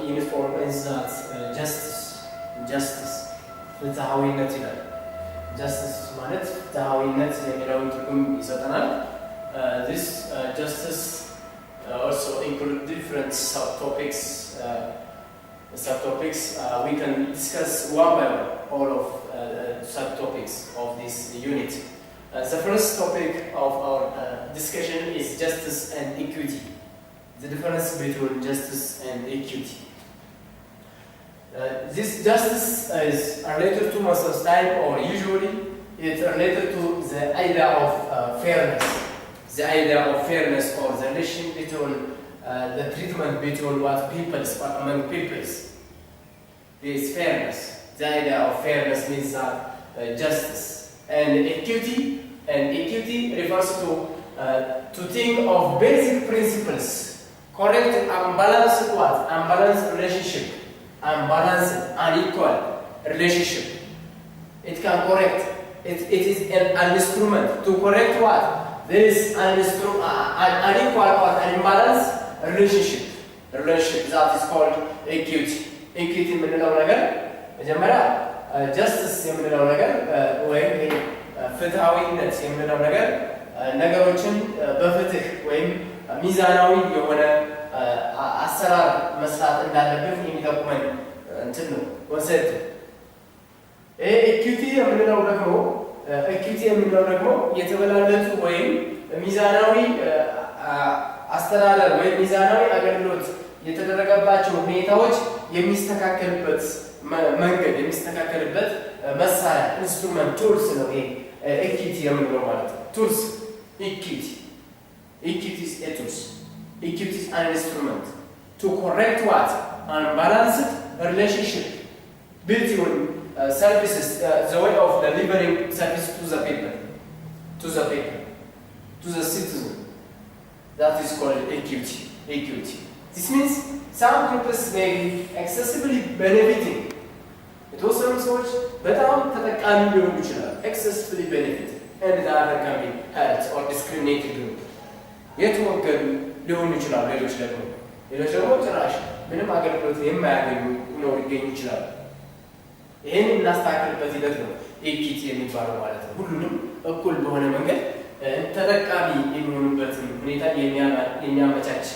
unit 4 is that justice ፍትሃዊነት ይላል justice ማለት ፍትሃዊነት የሚለውን ትርጉም ይሰጠናል this justice also include different subtopics we can discuss one by one all of subtopics of this unit the first topic of our discussion is justice and equity the difference between justice and equity this justice is related to most of the time or usually it's related to the idea of fairness the idea of fairness or the relation between the treatment between what peoples among peoples this fairness the idea of fairness means that justice and equity refers to think of basic principles correct and balanced what unbalanced relationship unbalanced unequal relationship it can correct it is an instrument to correct what there is an unequal or unbalanced relationship that is called equity የምንለው ነገር መጀመሪያ justice የምንለው ነገር ወይም ፍትሃዊነት የምንለው ነገር ነገሮችን በፍትህ ወይም ሚዛናዊ የሆነ አሰራር መስራት እንዳለብን የሚጠቁመን እንትን ነው ኮንሰፕት equity የምንለው ደግሞ የተበላለጡ ወይም ሚዛናዊ አስተዳደር ወይም ሚዛናዊ አገልግሎት የተደረገባቸው ሁኔታዎች የሚስተካከልበት መንገድ የሚስተካከልበት መሳሪያ ኢንስትሩመንት ቱልስ ነው ይሄ equity የምንለው ማለት ነው ቱልስ equity is a tools equity is an instrument to correct what unbalanced relationship between services the way of delivering service to the people to the citizen that is called equity this means some groups may be excessively benefiting የተወሰኑ ሰዎች በጣም ተጠቃሚ ሊሆኑ ይችላሉ excessively benefiting and the other can be hurt or discriminated group የተወገዱ ሊሆኑ ይችላሉ ሌሎች ደግሞ ጭራሽ ምንም አገልግሎት የማያገኙ ነው ሊገኙ ይችላሉ ይሄን እናስተካክልበት ሂደት ነው ኢኩዊቲ የሚባለው ማለት ነው ሁሉንም እኩል በሆነ መንገድ ተጠቃሚ የሚሆኑበትን ሁኔታ የሚያመቻች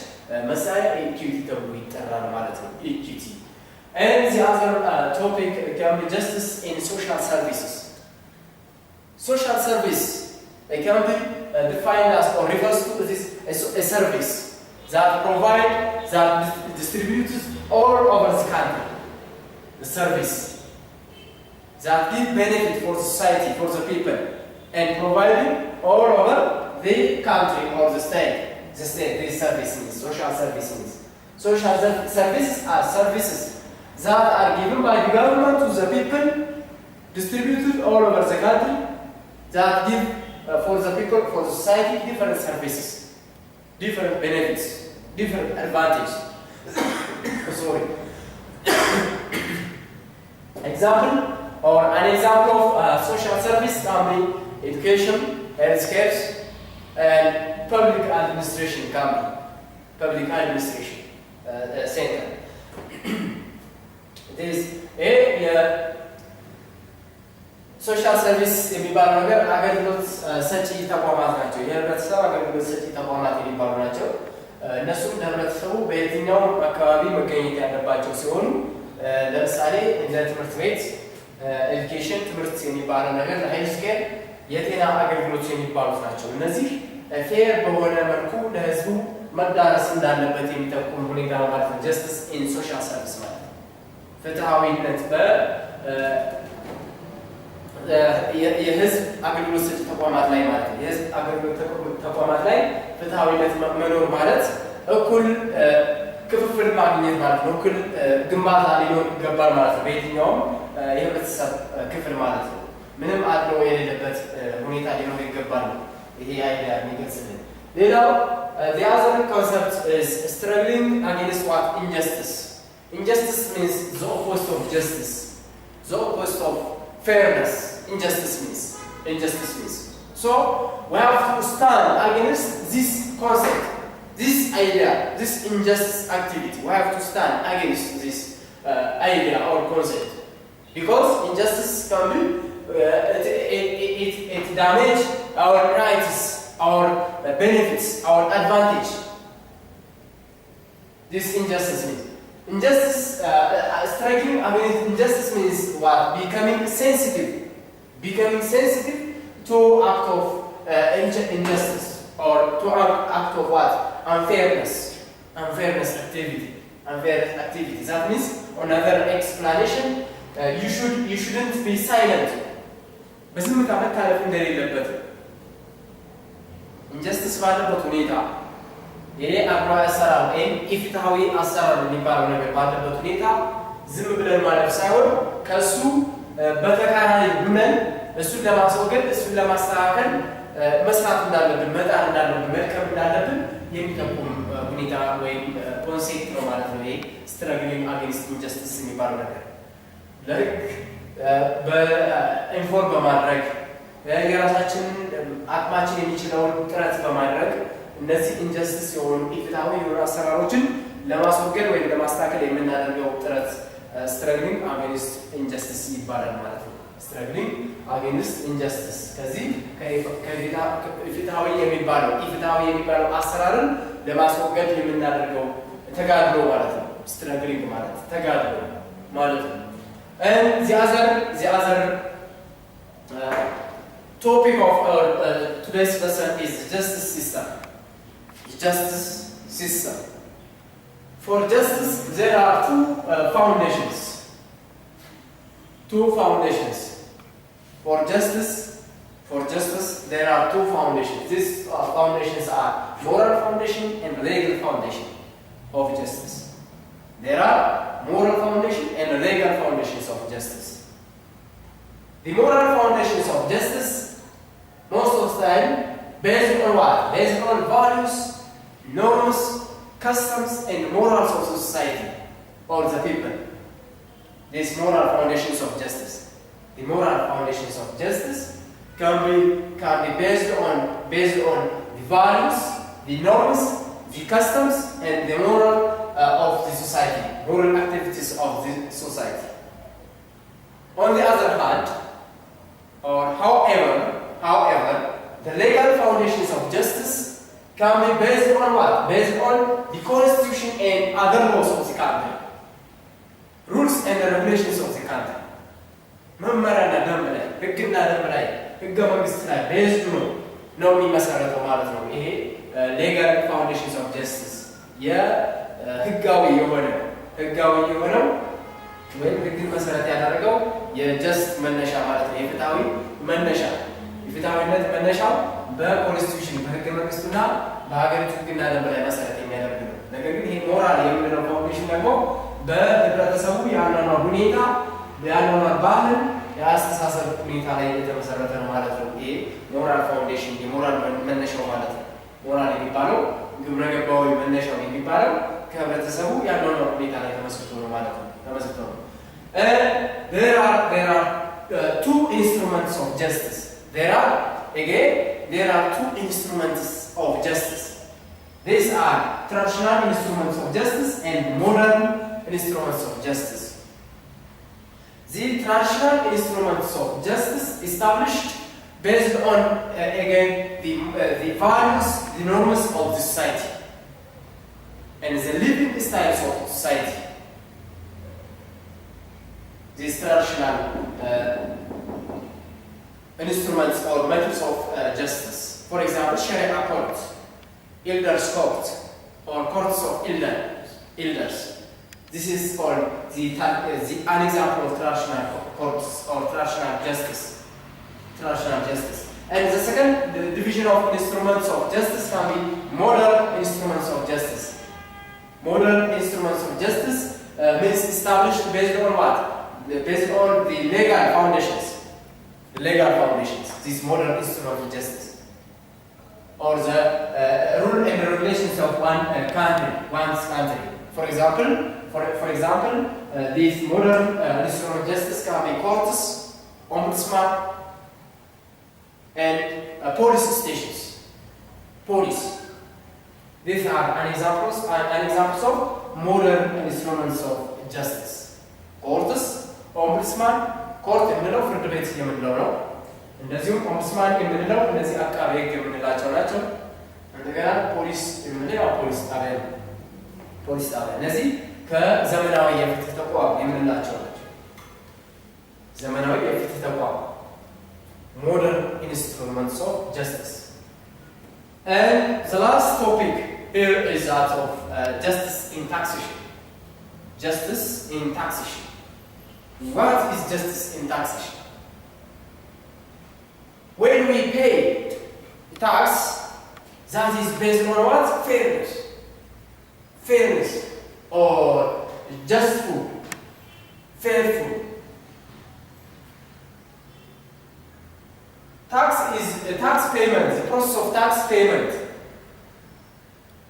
መሳሪያ ኢኩዊቲ ተብሎ ይጠራል ማለት ነው ኢኩዊቲ and the other topic can be justice in social services social service can be defined as or refers to this a service that distributes all over the country the service that give benefit for society for the people and providing all over the country or the state these services social services are services that are given by the government to the people distributed all over the country that give for the people for the society different services different benefits different advantages sorry example or an example of social service can be education healthcare and public administration center this social service የሚባለው ነገር አገልግሎት ሰጪ ተቋማት ናቸው የህብረተሰብ አገልግሎት ሰጪ ተቋማት የሚባሉ ናቸው እነሱም ለህብረተሰቡ በየትኛው አካባቢ መገኘት ያለባቸው ሲሆኑ ለምሳሌ እንደ ትምህርት ቤት ኤዱኬሽን ትምህርት የሚባለው ነገር ሄልስኬር የጤና አገልግሎት የሚባሉት ናቸው እነዚህ ፌር በሆነ መልኩ ለህዝቡ መዳረስ እንዳለበት የሚጠቁም ሁኔታ ማለት ነው ጀስቲስ ኢን ሶሻል ሰርቪስ ማለት ነው ፍትሃዊነት የህዝብ አገልግሎት ሰጪ ተቋማት ላይ ማለት ነው የህዝብ አገልግሎት ተቋማት ላይ ፍትሃዊነት መኖር ማለት እኩል ክፍፍል ማግኘት ማለት ነው እኩል ግንባታ ሊኖር ይገባል ማለት ነው በየትኛውም የህብረተሰብ ክፍል ማለት ነው ምንም አድሎ የሌለበት ሁኔታ ሊኖር ይገባል ይሄ አይዲያ የሚገልጽልን ሌላው the other concept is struggling against what injustice means the opposite of justice the opposite of fairness injustice means so we have to stand against this concept this idea, this injustice activity, we have to stand against this idea or concept. Because injustice can be, it damages our rights, our benefits, our advantage. This injustice means. Injustice, striking against injustice means what? Becoming sensitive to act of injustice, or to act of what? Unfairness activity. That means, another explanation, you shouldn't be silent. በዝምታ መታለፍ እንደሌለበት ኢንጀስቲስ ባለበት ሁኔታ ይሄ አድሏዊ አሰራር ወይም ኢፍትሃዊ አሰራር የሚባለው ነገር ባለበት ሁኔታ ዝም ብለን ማለፍ ሳይሆን ከሱ በተቃራኒ ሆነን እሱን ለማስወገድ እሱን ለማስተካከል መስራት እንዳለብን መጣር እንዳለብን መድከም እንዳለብን የሚጠቁም ሁኔታ ወይም ኮንሴፕት ነው ማለት ነው። ይሄ ስትራግሊንግ አጌንስት ኢንጀስቲስ የሚባለው ነገር ለክ በኢንፎርም በማድረግ የራሳችንን አቅማችን የሚችለውን ጥረት በማድረግ እነዚህ ኢንጀስቲስ የሆኑ ኢፍትሃዊ የሆኑ አሰራሮችን ለማስወገድ ወይም ለማስተካከል የምናደርገው ጥረት ስትራግሊንግ አጌንስት ኢንጀስቲስ ይባላል ማለት ነው። ስትራግሊንግ አጌንስት ኢንጀስቲስ ከዚህ ኢፍትሃዊ የሚባለው አሰራርን ለማስወገድ የምናደርገው ተጋድሎ ማለት ነው። ስትራግሊንግ ማለት ተጋድሎ ማለት ነው። And the other topic of our today's lesson is justice system. For justice, there are two foundations. For justice, there are two foundations. These foundations are moral foundation and legal foundation of justice. There are moral foundation and legal foundations of justice. The moral foundations of justice, most of the time, based on what? Based on values, norms, customs, and morals of society or the people. These moral foundations of justice. The moral foundations of justice can be based on the values, the norms, the customs, and the moral of the society, moral activities of the society. On the other hand, or however, the legal foundations of justice can be based on what? Based on the constitution and other laws of the country, rules and the regulations of the country. መመሪያና ደንብ ላይ ህግና ደንብ ላይ ህገ መንግስት ላይ ቤዝድ ነው የሚመሰረተው ማለት ነው። ይሄ ሌጋል ፋውንዴሽንስ ኦፍ ጀስቲስ የህጋዊ የሆነው ወይም ህግን መሰረት ያደረገው የጀስት መነሻ ማለት ነው። የፍትሃዊነት መነሻው በኮንስቲቱሽን በህገ መንግስቱና በሀገሪቱ ህግና ደንብ ላይ መሰረት የሚያደርግ ነው። ነገር ግን ይሄ ሞራል የምንለው ፋውንዴሽን ደግሞ በህብረተሰቡ የአኗኗር ሁኔታ የአኗኗር ባህል የአስተሳሰብ ሁኔታ ላይ የተመሰረተ ነው ማለት ነው። ይሄ ሞራል ፋውንዴሽን የሞራል መነሻው ማለት ነው። ሞራል የሚባለው ግብረ ገባዊ መነሻው የሚባለው ከህብረተሰቡ የአኗኗር ሁኔታ ላይ ተመስርቶ ነው ማለት ነው። There are two instruments of justice. There are two instruments of justice. These are traditional instruments of justice and modern instruments of justice. The traditional instruments of justice established based on the values, the norms of the society and the living styles of society. These traditional instruments or methods of justice. For example, Sharia court, elders court, or courts of elders. This is called an example of traditional courts or traditional justice. And the second division of instruments of justice can be modern instruments of justice. Modern instruments of justice means established based on what? Based on the legal foundations. These modern instruments of justice, or the rule and regulations of one's country. For example, these modern instruments of justice can be courts, ombudsman, and police stations. These are an examples of modern instruments of justice. Courts, ombudsman, court የምንለው ፍርድ ቤት የምንለው ነው። እንደዚሁም ombudsman የምንለው እነዚህ አቃቤ ሕግ የምንላቸው ናቸው። እንደገና ፖሊስ የምንለው ፖሊስ ጣቢያ ነው። ፖሊስ ጣቢያ እነዚህ ከዘመናዊ የፍትህ ተቋም የምንላቸው ናቸው። ዘመናዊ የፍትህ ተቋም modern instruments of justice. And the last topic here is that of justice in taxation. Justice in taxation. What is justice in taxation? When we pay tax, that is based on what? Fairness. Fairness or just food, fair food. Tax is a tax payment, the process of tax payment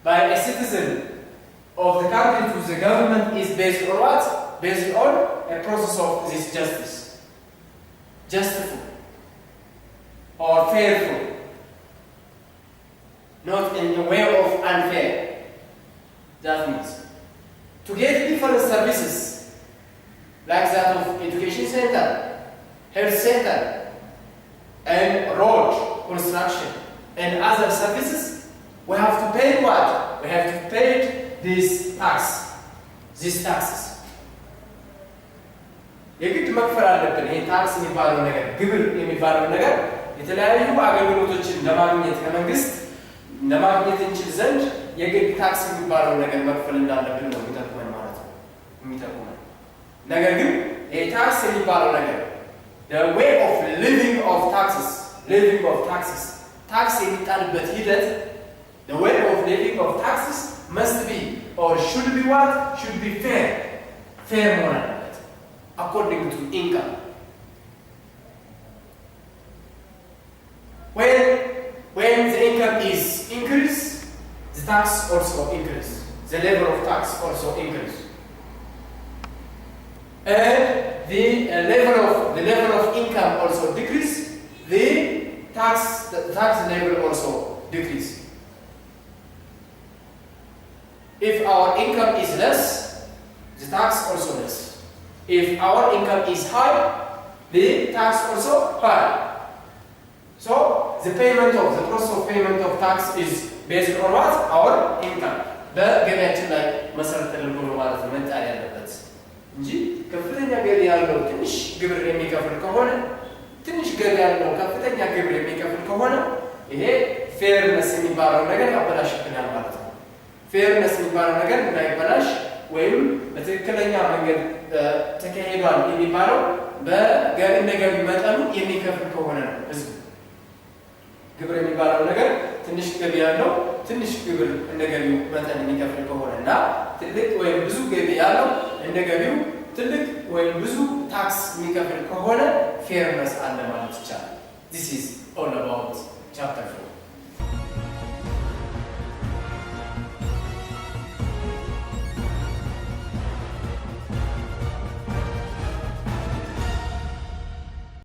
by a citizen of the country to the government is based on what? Based on a process of this justice. Just food or fair food. Not in a way of unfair. That means to get different services like that of education center, health center, and road construction and other services, we have to pay what? We have to pay this tax, these taxes. የግድ መክፈል አለብን። ይሄ ታክስ የሚባለው ነገር ግብር የሚባለው ነገር የተለያዩ አገልግሎቶችን ለማግኘት ከመንግስት ለማግኘት እንችል ዘንድ የግድ ታክስ የሚባለው ነገር መክፈል እንዳለብን ነው የሚጠቁመን ማለት ነው የሚጠቁመን። ነገር ግን ይሄ ታክስ የሚባለው ነገር the way of living of taxes tax የሚጣልበት ሂደት the way of living of taxes must be or should be what? Should be fair መሆን አለበት according to income. When the income is increased, the tax also increase. The level of tax also increase. And the level of income also decrease. The tax level also decrease. If our income is less, the tax also less. If our income is high, the tax also high. So the process of payment of tax is based on what? Our income. በገበያችን ላይ መሰረት ተደርጎ ነው ማለት ነው መጣል ያለበት እንጂ ከፍተኛ ገቢ ያለው ትንሽ ግብር የሚከፍል ከሆነ ትንሽ ገቢ ያለው ከፍተኛ ግብር የሚከፍል ከሆነ ይሄ ፌርነስ የሚባለው ነገር ያበላሽብናል ማለት ነው። ፌርነስ የሚባለው ነገር እንዳይበላሽ ወይም በትክክለኛ መንገድ ተካሄዷል የሚባለው በገቢ መጠኑ የሚከፍል ከሆነ ነው። ህዝብ ግብር የሚባለው ነገር ትንሽ ገቢ ያለው ትንሽ ግብር እንደገቢው መጠን የሚከፍል ከሆነና ትልቅ ወይም ብዙ ገቢ ያለው እንደገቢው ትልቅ ወይም ብዙ ታክስ የሚከፍል ከሆነ ፌርነስ አለ ማለት ይቻላል። This is all about